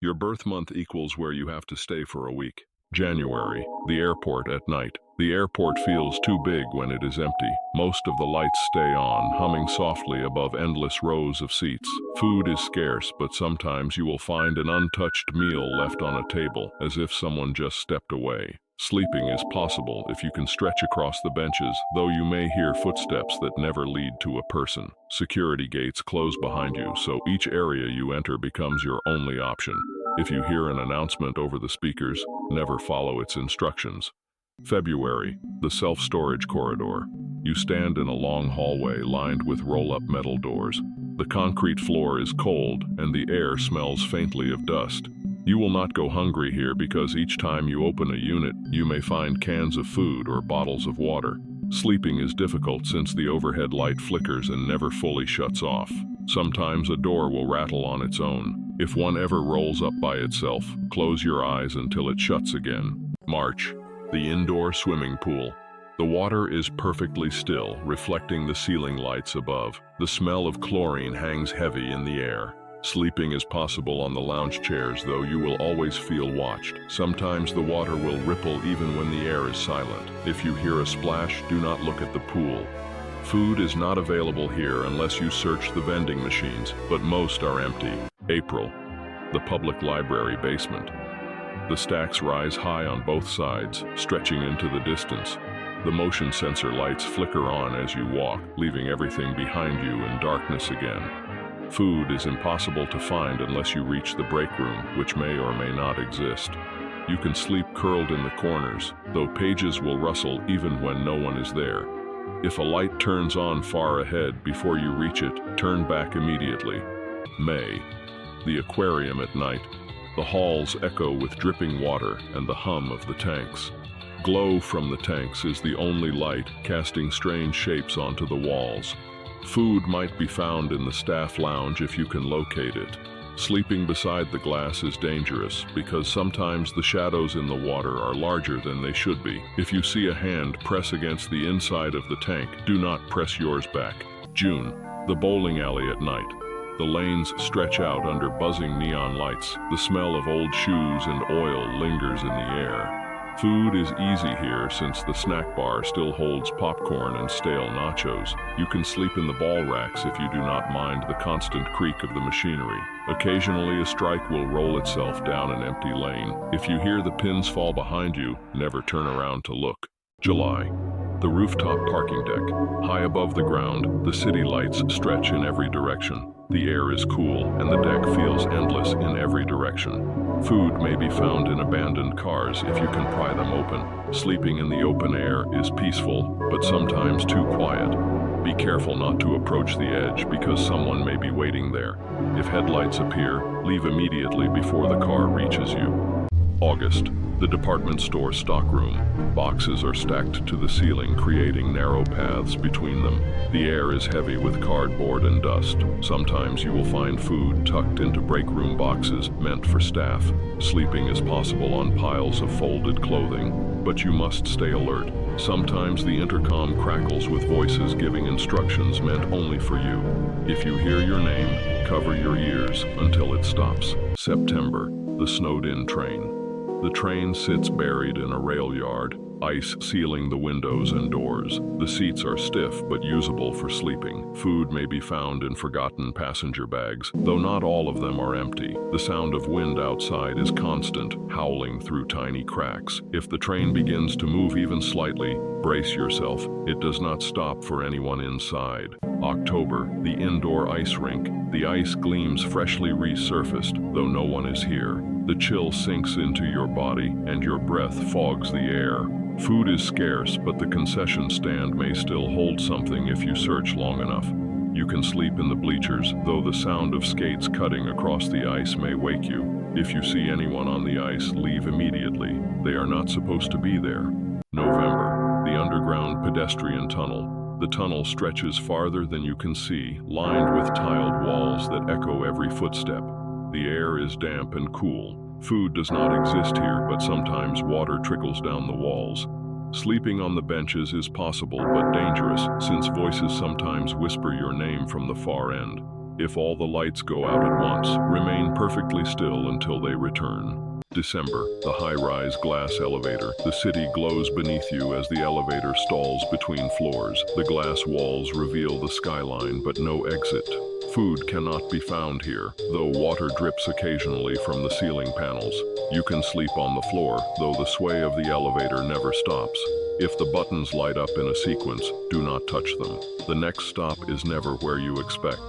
Your birth month equals where you have to stay for a week. January, the airport at night. The airport feels too big when it is empty. Most of the lights stay on, humming softly above endless rows of seats. Food is scarce, but sometimes you will find an untouched meal left on a table, as if someone just stepped away. Sleeping is possible if you can stretch across the benches, though you may hear footsteps that never lead to a person. Security gates close behind you, so each area you enter becomes your only option. If you hear an announcement over the speakers, never follow its instructions. February, the self-storage corridor. You stand in a long hallway lined with roll-up metal doors. The concrete floor is cold, and the air smells faintly of dust. You will not go hungry here because each time you open a unit, you may find cans of food or bottles of water. Sleeping is difficult since the overhead light flickers and never fully shuts off. Sometimes a door will rattle on its own. If one ever rolls up by itself, close your eyes until it shuts again. March, the indoor swimming pool. The water is perfectly still, reflecting the ceiling lights above. The smell of chlorine hangs heavy in the air. Sleeping is possible on the lounge chairs, though you will always feel watched. Sometimes the water will ripple even when the air is silent. If you hear a splash, do not look at the pool. Food is not available here unless you search the vending machines, but most are empty. April, the public library basement. The stacks rise high on both sides, stretching into the distance. The motion sensor lights flicker on as you walk, leaving everything behind you in darkness again. Food is impossible to find unless you reach the break room, which may or may not exist. You can sleep curled in the corners, though pages will rustle even when no one is there. If a light turns on far ahead before you reach it, turn back immediately. May, the aquarium at night. The halls echo with dripping water and the hum of the tanks. Glow from the tanks is the only light, casting strange shapes onto the walls. Food might be found in the staff lounge if you can locate it. Sleeping beside the glass is dangerous because sometimes the shadows in the water are larger than they should be. If you see a hand press against the inside of the tank, do not press yours back. June, the bowling alley at night. The lanes stretch out under buzzing neon lights. The smell of old shoes and oil lingers in the air. Food is easy here since the snack bar still holds popcorn and stale nachos. You can sleep in the ball racks if you do not mind the constant creak of the machinery. Occasionally a strike will roll itself down an empty lane. If you hear the pins fall behind you, never turn around to look. July. The rooftop parking deck. High above the ground, the city lights stretch in every direction. The air is cool, and the deck feels endless in every direction. Food may be found in abandoned cars if you can pry them open. Sleeping in the open air is peaceful, but sometimes too quiet. Be careful not to approach the edge because someone may be waiting there. If headlights appear, leave immediately before the car reaches you. August, the department store stockroom. Boxes are stacked to the ceiling, creating narrow paths between them. The air is heavy with cardboard and dust. Sometimes you will find food tucked into break room boxes meant for staff. Sleeping is possible on piles of folded clothing, but you must stay alert. Sometimes the intercom crackles with voices giving instructions meant only for you. If you hear your name, cover your ears until it stops. September, the snowed-in train. The train sits buried in a rail yard, ice sealing the windows and doors. The seats are stiff but usable for sleeping. Food may be found in forgotten passenger bags, though not all of them are empty. The sound of wind outside is constant, howling through tiny cracks. If the train begins to move even slightly, brace yourself. It does not stop for anyone inside. October, the indoor ice rink. The ice gleams freshly resurfaced, though no one is here. The chill sinks into your body, and your breath fogs the air. Food is scarce, but the concession stand may still hold something if you search long enough. You can sleep in the bleachers, though the sound of skates cutting across the ice may wake you. If you see anyone on the ice, leave immediately. They are not supposed to be there. November, the underground pedestrian tunnel. The tunnel stretches farther than you can see, lined with tiled walls that echo every footstep. The air is damp and cool. Food does not exist here, but sometimes water trickles down the walls. Sleeping on the benches is possible but dangerous, since voices sometimes whisper your name from the far end. If all the lights go out at once, remain perfectly still until they return. December, the high-rise glass elevator. The city glows beneath you as the elevator stalls between floors. The glass walls reveal the skyline, but no exit. Food cannot be found here, though water drips occasionally from the ceiling panels. You can sleep on the floor, though the sway of the elevator never stops. If the buttons light up in a sequence, do not touch them. The next stop is never where you expect.